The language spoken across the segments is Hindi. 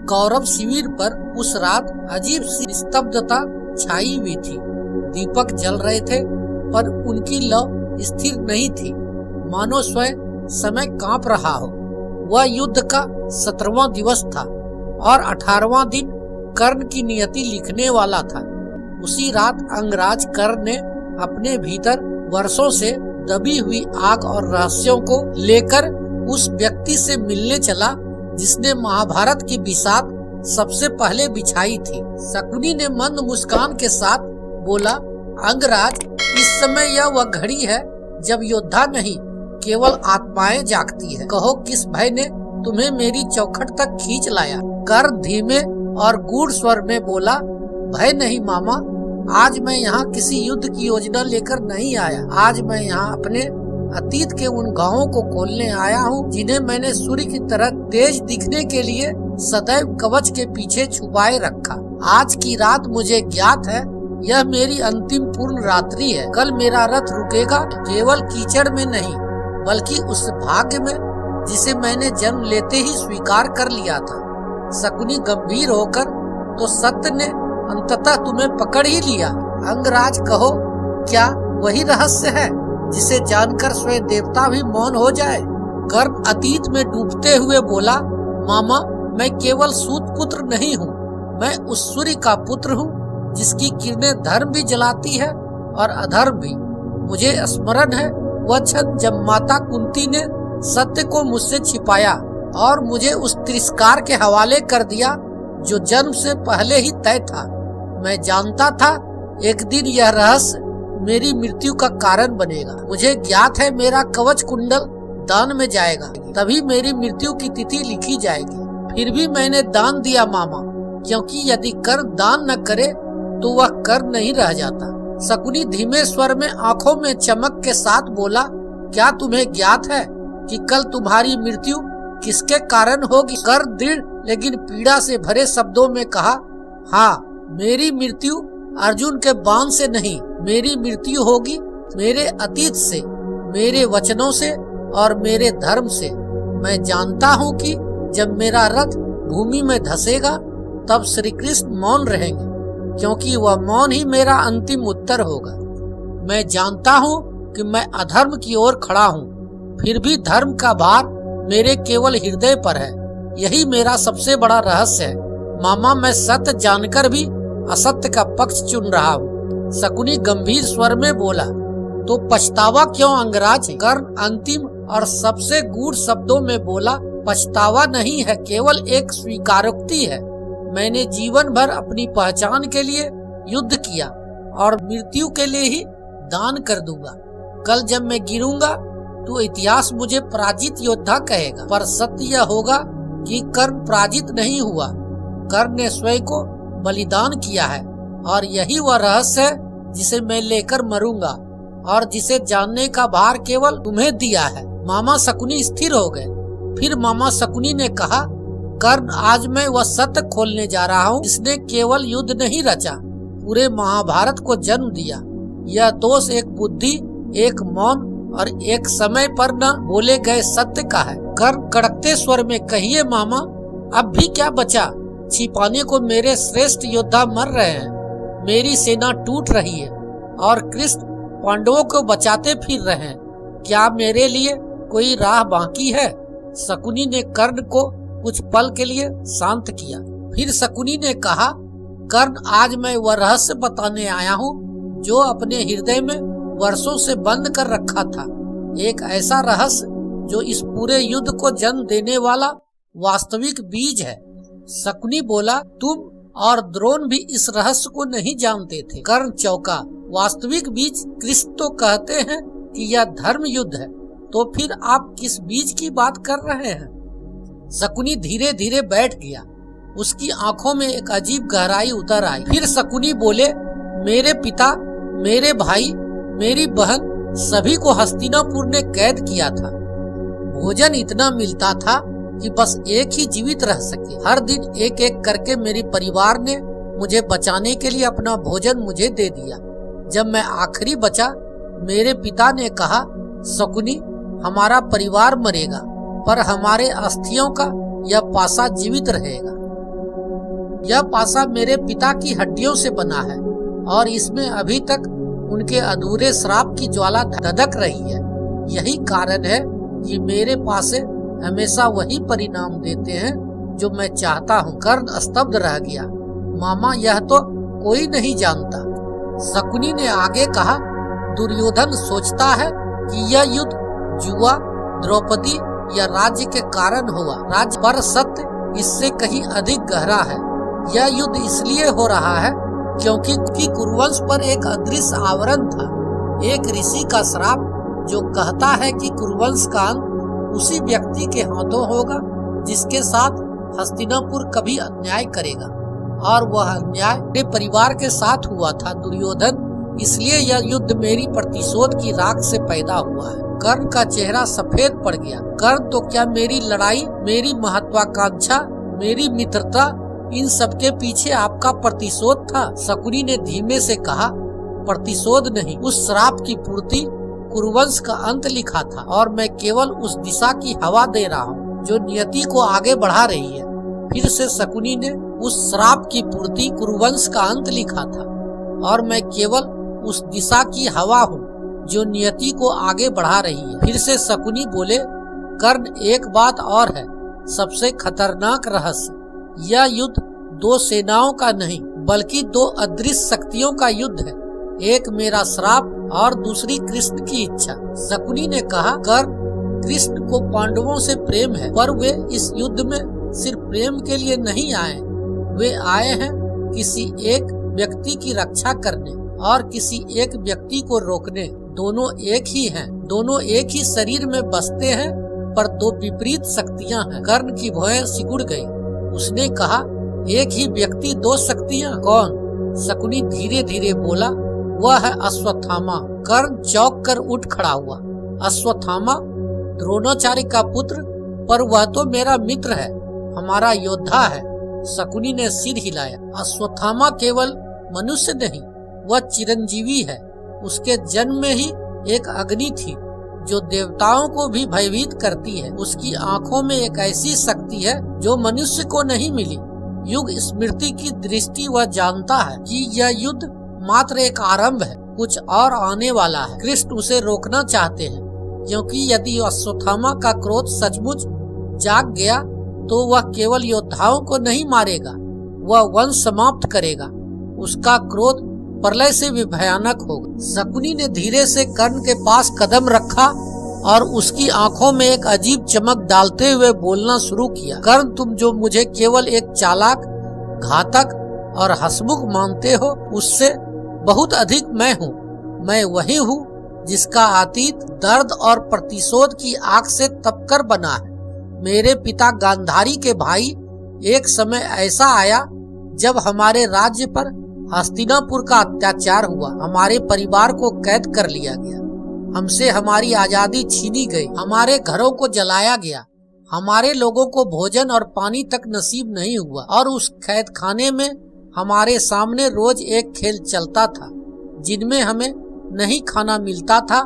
कौरव शिविर पर उस रात अजीब सी निस्तब्धता छाई हुई थी। दीपक जल रहे थे पर उनकी लौ स्थिर नहीं थी, मानो स्वयं समय कांप रहा हो। वह युद्ध का 17वां दिवस था और 18वां दिन कर्ण की नियति लिखने वाला था। उसी रात अंगराज कर्ण ने अपने भीतर वर्षों से दबी हुई आग और रहस्यों को लेकर उस व्यक्ति से मिलने चला जिसने महाभारत की बिसात सबसे पहले बिछाई थी। शकुनी ने मंद मुस्कान के साथ बोला, अंगराज, इस समय यह वह घड़ी है जब योद्धा नहीं केवल आत्माएं जागती है। कहो किस भय ने तुम्हें मेरी चौखट तक खींच लाया। कर्ण धीमे और गूढ़ स्वर में बोला, भय नहीं मामा, आज मैं यहाँ किसी युद्ध की योजना लेकर नहीं आया। आज मैं यहाँ अपने अतीत के उन गांवों को खोलने आया हूँ जिन्हें मैंने सूर्य की तरह तेज दिखने के लिए सदैव कवच के पीछे छुपाए रखा। आज की रात मुझे ज्ञात है, यह मेरी अंतिम पूर्ण रात्रि है। कल मेरा रथ रुकेगा, केवल कीचड़ में नहीं बल्कि उस भाग्य में जिसे मैंने जन्म लेते ही स्वीकार कर लिया था। शकुनी गंभीर होकर, तो सत्य ने अंततः तुम्हें पकड़ ही लिया। अंगराज, कहो क्या वही रहस्य है जिसे जानकर स्वयं देवता भी मौन हो जाए। कर्ण अतीत में डूबते हुए बोला, मामा, मैं केवल सूत पुत्र नहीं हूँ, मैं उस सूर्य का पुत्र हूँ जिसकी किरणें धर्म भी जलाती है और अधर्म भी। मुझे स्मरण है वह क्षण जब माता कुंती ने सत्य को मुझसे छिपाया और मुझे उस तिरस्कार के हवाले कर दिया जो जन्म से पहले ही तय था। मैं जानता था एक दिन यह रहस्य मेरी मृत्यु का कारण बनेगा। मुझे ज्ञात है मेरा कवच कुंडल दान में जाएगा, तभी मेरी मृत्यु की तिथि लिखी जाएगी। फिर भी मैंने दान दिया मामा, क्योंकि यदि कर्ण दान न करे तो वह कर्ण नहीं रह जाता। शकुनी धीमे स्वर में आंखों में चमक के साथ बोला, क्या तुम्हें ज्ञात है कि कल तुम्हारी मृत्यु किसके कारण होगी? कर्ण दृढ़ लेकिन पीड़ा से भरे शब्दों में कहा, हाँ, मेरी मृत्यु अर्जुन के बाण से नहीं, मेरी मृत्यु होगी मेरे अतीत से, मेरे वचनों से और मेरे धर्म से। मैं जानता हूँ कि जब मेरा रथ भूमि में धंसेगा तब श्री कृष्ण मौन रहेंगे, क्योंकि वह मौन ही मेरा अंतिम उत्तर होगा। मैं जानता हूँ कि मैं अधर्म की ओर खड़ा हूँ, फिर भी धर्म का भार मेरे केवल हृदय पर है। यही मेरा सबसे बड़ा रहस्य है। मामा, मैं सत्य जानकर भी असत्य का पक्ष चुन रहा हूँ। शकुनी गंभीर स्वर में बोला, तो पछतावा क्यों अंगराज? कर्ण अंतिम और सबसे गूढ़ शब्दों में बोला, पछतावा नहीं है, केवल एक स्वीकारोक्ति है। मैंने जीवन भर अपनी पहचान के लिए युद्ध किया और मृत्यु के लिए ही दान कर दूंगा। कल जब मैं गिरूंगा तो इतिहास मुझे पराजित योद्धा कहेगा, पर सत्य यह होगा कि कर्ण पराजित नहीं हुआ। कर्ण ने स्वयं को बलिदान किया है और यही वह रहस्य है जिसे मैं लेकर मरूंगा और जिसे जानने का भार केवल तुम्हें दिया है। मामा शकुनी स्थिर हो गए। फिर मामा शकुनी ने कहा, कर्ण, आज मैं वह सत्य खोलने जा रहा हूँ जिसने केवल युद्ध नहीं रचा, पूरे महाभारत को जन्म दिया। यह दोष एक बुद्धि, एक मौन और एक समय पर न बोले गए सत्य का है। कर्ण कड़कते स्वर में, कहिए मामा, अब भी क्या बचा? छिपाने को मेरे श्रेष्ठ योद्धा मर रहे हैं, मेरी सेना टूट रही है और कृष्ण पांडवों को बचाते फिर रहे हैं। क्या मेरे लिए कोई राह बाकी है? शकुनी ने कर्ण को कुछ पल के लिए शांत किया। फिर शकुनी ने कहा, कर्ण, आज मैं वह रहस्य बताने आया हूँ जो अपने हृदय में वर्षों से बंद कर रखा था। एक ऐसा रहस्य जो इस पूरे युद्ध को जन्म देने वाला वास्तविक बीज है। शकुनी बोला, तुम और द्रोण भी इस रहस्य को नहीं जानते थे। कर्ण चौंका। वास्तविक बीज कृष्ण तो कहते हैं कि यह धर्म युद्ध है, तो फिर आप किस बीज की बात कर रहे हैं? शकुनी धीरे धीरे बैठ गया। उसकी आंखों में एक अजीब गहराई उतर आई। फिर शकुनी बोले, मेरे पिता, मेरे भाई, मेरी बहन, सभी को हस्तिनापुर ने कैद किया था। भोजन इतना मिलता था कि बस एक ही जीवित रह सके। हर दिन एक एक करके मेरे परिवार ने मुझे बचाने के लिए अपना भोजन मुझे दे दिया। जब मैं आखिरी बचा, मेरे पिता ने कहा, शकुनी, हमारा परिवार मरेगा पर हमारे अस्थियों का यह पासा जीवित रहेगा। यह पासा मेरे पिता की हड्डियों से बना है और इसमें अभी तक उनके अधूरे श्राप की ज्वाला धधक रही है। यही कारण है कि मेरे पासे हमेशा वही परिणाम देते हैं जो मैं चाहता हूँ। कर्ण स्तब्ध रह गया। मामा, यह तो कोई नहीं जानता। शकुनी ने आगे कहा, दुर्योधन सोचता है कि यह युद्ध जुआ, द्रौपदी या राज्य के कारण हुआ। राज्य पर सत्य इससे कहीं अधिक गहरा है। यह युद्ध इसलिए हो रहा है क्योंकि कुरुवंश पर एक अदृश्य आवरण था, एक ऋषि का श्राप जो कहता है कि कुरुवंश का अंत उसी व्यक्ति के हाथों होगा जिसके साथ हस्तिनापुर कभी अन्याय करेगा, और वह अन्याय मेरे परिवार के साथ हुआ था दुर्योधन। इसलिए यह युद्ध मेरी प्रतिशोध की राख से पैदा हुआ है। कर्ण का चेहरा सफेद पड़ गया। कर्ण, तो क्या मेरी लड़ाई, मेरी महत्वाकांक्षा, मेरी मित्रता, इन सबके पीछे आपका प्रतिशोध था? शकुनी ने धीमे से कहा, प्रतिशोध नहीं, उस श्राप की पूर्ति, कुरुवंश का अंत लिखा था और मैं केवल उस दिशा की हवा दे रहा हूँ जो नियति को आगे बढ़ा रही है। फिर से शकुनी ने, उस श्राप की पूर्ति, कुरुवंश का अंत लिखा था और मैं केवल उस दिशा की हवा हूँ जो नियति को आगे बढ़ा रही है। फिर से शकुनी बोले, कर्ण, एक बात और है, सबसे खतरनाक रहस्य, यह युद्ध दो सेनाओं का नहीं बल्कि दो अदृश्य शक्तियों का युद्ध है। एक मेरा श्राप और दूसरी कृष्ण की इच्छा। शकुनी ने कहा, कर्ण, कृष्ण को पांडवों से प्रेम है, पर वे इस युद्ध में सिर्फ प्रेम के लिए नहीं आए। वे आए हैं किसी एक व्यक्ति की रक्षा करने और किसी एक व्यक्ति को रोकने। दोनों एक ही हैं, दोनों एक ही शरीर में बसते हैं, पर दो विपरीत शक्तियां हैं। कर्ण की भौहें सिकुड़ गई। उसने कहा, एक ही व्यक्ति, दो शक्तियां? कौन? शकुनी धीरे धीरे बोला, वह है अश्वत्थामा। कर्ण चौंक कर उठ खड़ा हुआ। अश्वत्थामा? द्रोणाचार्य का पुत्र? पर वह तो मेरा मित्र है, हमारा योद्धा है। शकुनी ने सिर हिलाया। अश्वत्थामा केवल मनुष्य नहीं, वह चिरंजीवी है। उसके जन्म में ही एक अग्नि थी जो देवताओं को भी भयभीत करती है। उसकी आंखों में एक ऐसी शक्ति है जो मनुष्य को नहीं मिली। युग स्मृति की दृष्टि वह जानता है कि यह युद्ध मात्र एक आरंभ है, कुछ और आने वाला है। कृष्ण उसे रोकना चाहते हैं क्योंकि यदि अश्वत्थामा का क्रोध सचमुच जाग गया तो वह केवल योद्धाओं को नहीं मारेगा, वह वंश समाप्त करेगा। उसका क्रोध प्रलय से भी भयानक होगा। शकुनी ने धीरे से कर्ण के पास कदम रखा और उसकी आंखों में एक अजीब चमक डालते हुए बोलना शुरू किया। कर्ण, तुम जो मुझे केवल एक चालाक, घातक और हंसमुख मानते हो, उससे बहुत अधिक मैं हूँ। मैं वही हूँ जिसका अतीत दर्द और प्रतिशोध की आग से तपकर बना है। मेरे पिता गांधारी के भाई, एक समय ऐसा आया जब हमारे राज्य पर हस्तिनापुर का अत्याचार हुआ। हमारे परिवार को कैद कर लिया गया, हमसे हमारी आजादी छीनी गई, हमारे घरों को जलाया गया, हमारे लोगों को भोजन और पानी तक नसीब नहीं हुआ और उस कैद खाने में हमारे सामने रोज एक खेल चलता था जिनमें हमें नहीं खाना मिलता था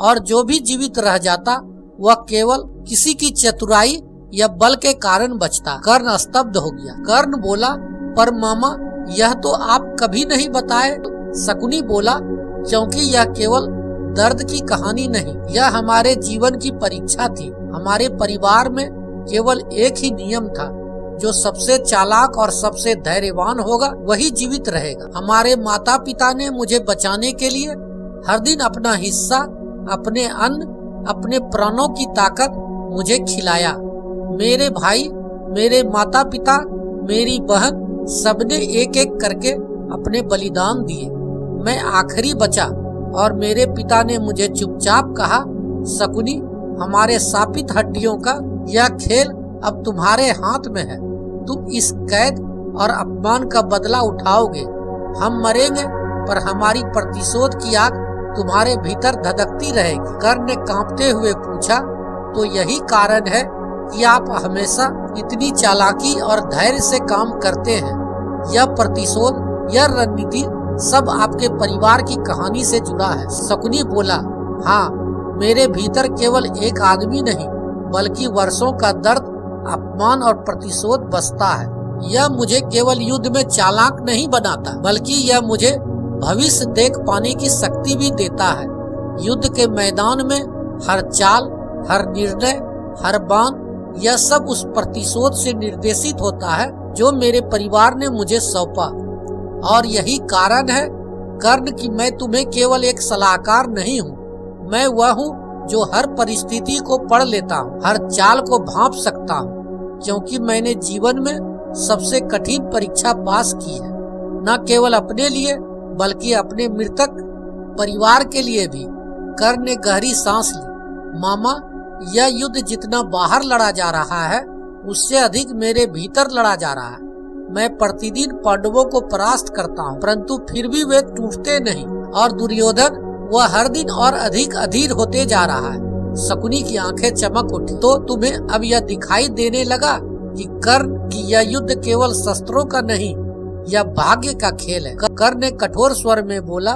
और जो भी जीवित रह जाता वह केवल किसी की चतुराई या बल के कारण बचता। कर्ण स्तब्ध हो गया। कर्ण बोला, पर मामा, यह तो आप कभी नहीं बताए। शकुनी बोला, क्योंकि यह केवल दर्द की कहानी नहीं, यह हमारे जीवन की परीक्षा थी। हमारे परिवार में केवल एक ही नियम था, जो सबसे चालाक और सबसे धैर्यवान होगा वही जीवित रहेगा। हमारे माता पिता ने मुझे बचाने के लिए हर दिन अपना हिस्सा, अपने अन्न, अपने प्राणों की ताकत मुझे खिलाया। मेरे भाई, मेरे माता पिता, मेरी बहन, सबने एक एक करके अपने बलिदान दिए। मैं आखिरी बचा और मेरे पिता ने मुझे चुपचाप कहा, शकुनी, हमारे शापित हड्डियों का यह खेल अब तुम्हारे हाथ में है। तुम इस कैद और अपमान का बदला उठाओगे। हम मरेंगे पर हमारी प्रतिशोध की आग तुम्हारे भीतर धधकती रहेगी। कर्ण ने कांपते हुए पूछा, तो यही कारण है कि आप हमेशा इतनी चालाकी और धैर्य से काम करते हैं? यह प्रतिशोध, यह रणनीति सब आपके परिवार की कहानी से जुड़ा है। शकुनी बोला, हाँ, मेरे भीतर केवल एक आदमी नहीं बल्कि वर्षों का दर्द, अपमान और प्रतिशोध बसता है। यह मुझे केवल युद्ध में चालाक नहीं बनाता, बल्कि यह मुझे भविष्य देख पाने की शक्ति भी देता है। युद्ध के मैदान में हर चाल, हर निर्णय, हर बाण, यह सब उस प्रतिशोध से निर्देशित होता है जो मेरे परिवार ने मुझे सौंपा। और यही कारण है कर्ण कि मैं तुम्हें केवल एक सलाहकार नहीं हूँ, मैं वह हूँ जो हर परिस्थिति को पढ़ लेता हूँ, हर चाल को भांप सकता हूँ, क्योंकि मैंने जीवन में सबसे कठिन परीक्षा पास की है, न केवल अपने लिए बल्कि अपने मृतक परिवार के लिए भी। कर्ण ने गहरी सांस ली। मामा, यह युद्ध जितना बाहर लड़ा जा रहा है उससे अधिक मेरे भीतर लड़ा जा रहा है। मैं प्रतिदिन पांडवों को परास्त करता हूँ, परंतु फिर भी वे टूटते नहीं, और दुर्योधन वह हर दिन और अधिक अधीर होते जा रहा है। शकुनी की आंखें चमक उठी। तो तुम्हें अब यह दिखाई देने लगा कि कर्ण की यह युद्ध केवल शस्त्रों का नहीं, यह भाग्य का खेल है। कर्ण ने कठोर स्वर में बोला,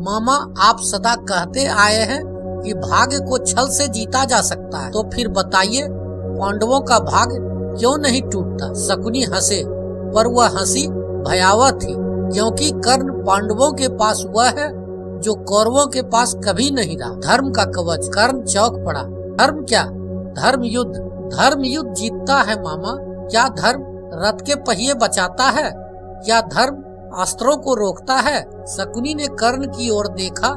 मामा, आप सदा कहते आए हैं कि भाग्य को छल से जीता जा सकता है, तो फिर बताइए पांडवों का भाग्य क्यों नहीं टूटता? शकुनी हंसे, पर वह हंसी भयावह थी, क्योंकि कर्ण पांडवों के पास वह है जो कौरवों के पास कभी नहीं रहा, धर्म का कवच। कर्ण चौंक पड़ा। धर्म क्या? धर्म युद्ध। धर्म युद्ध जीतता है मामा। क्या धर्म रथ के पहिए बचाता है? क्या धर्म अस्त्रों को रोकता है? शकुनी ने कर्ण की ओर देखा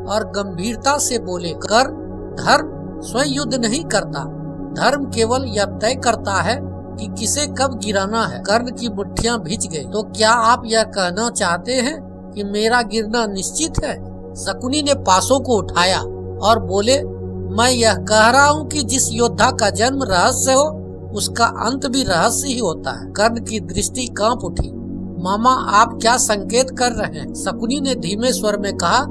और गंभीरता से बोले, कर्ण, धर्म स्वयं युद्ध नहीं करता, धर्म केवल यह तय करता है कि किसे कब गिराना है। कर्ण की मुट्ठियां भिज गई। तो क्या आप यह कहना चाहते हैं कि मेरा गिरना निश्चित है? शकुनी ने पासों को उठाया और बोले, मैं यह कह रहा हूँ कि जिस योद्धा का जन्म रहस्य हो उसका अंत भी रहस्य ही होता है। कर्ण की दृष्टि कांप उठी। मामा, आप क्या संकेत कर रहे हैं? शकुनी ने धीमे स्वर में कहा,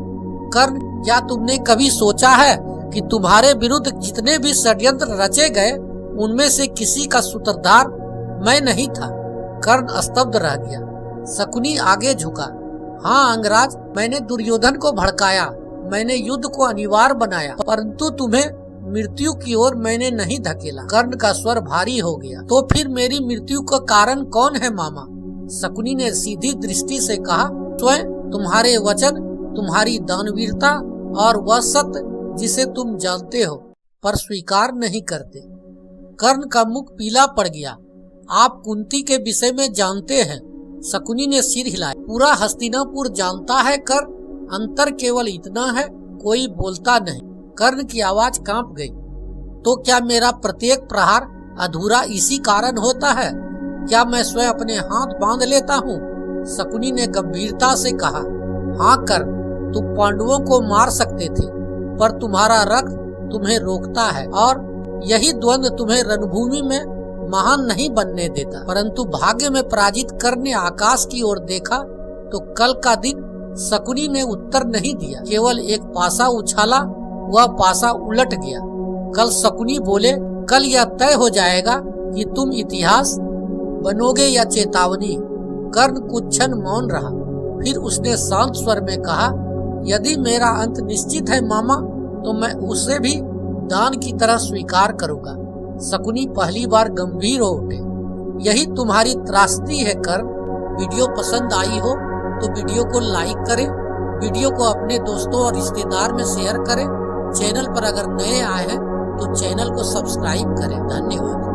कर्ण, क्या तुमने कभी सोचा है कि तुम्हारे विरुद्ध जितने भी षड्यंत्र रचे गए उनमें से किसी का सूत्रधार मैं नहीं था? कर्ण स्तब्ध रह गया। शकुनी आगे झुका। हाँ अंगराज, मैंने दुर्योधन को भड़काया, मैंने युद्ध को अनिवार्य बनाया, परंतु तुम्हें मृत्यु की ओर मैंने नहीं धकेला। कर्ण का स्वर भारी हो गया। तो फिर मेरी मृत्यु का कारण कौन है मामा? शकुनी ने सीधी दृष्टि से कहा, स्वयं तुम्हारे वचन, तुम्हारी दानवीरता और वह सत्य जिसे तुम जानते हो पर स्वीकार नहीं करते। कर्ण का मुख पीला पड़ गया। आप कुंती के विषय में जानते हैं? शकुनी ने सिर हिलाया। पूरा हस्तिनापुर जानता है कर्ण, अंतर केवल इतना है, कोई बोलता नहीं। कर्ण की आवाज कांप गई। तो क्या मेरा प्रत्येक प्रहार अधूरा इसी कारण होता है? क्या मैं स्वयं अपने हाथ बांध लेता हूँ? शकुनी ने गंभीरता से कहा, हाँ कर्ण, तुम पांडवों को मार सकते थे, पर तुम्हारा रक्त तुम्हें रोकता है, और यही द्वंद्व तुम्हें रणभूमि में महान नहीं बनने देता। परंतु भाग्य में पराजित करने आकाश की ओर देखा तो कल का दिन शकुनी ने उत्तर नहीं दिया, केवल एक पासा उछाला, वह पासा उलट गया। कल शकुनी बोले, कल यह तय हो जाएगा कि तुम इतिहास बनोगे या चेतावनी। कर्ण कुछ क्षण मौन रहा, फिर उसने शांत स्वर में कहा, यदि मेरा अंत निश्चित है मामा, तो मैं उसे भी दान की तरह स्वीकार करूंगा। शकुनी पहली बार गंभीर हो उठे। यही तुम्हारी त्रासदी है कर्ण। वीडियो पसंद आई हो तो वीडियो को लाइक करें, वीडियो को अपने दोस्तों और रिश्तेदार में शेयर करें। चैनल पर अगर नए आए हैं तो चैनल को सब्सक्राइब करें। धन्यवाद।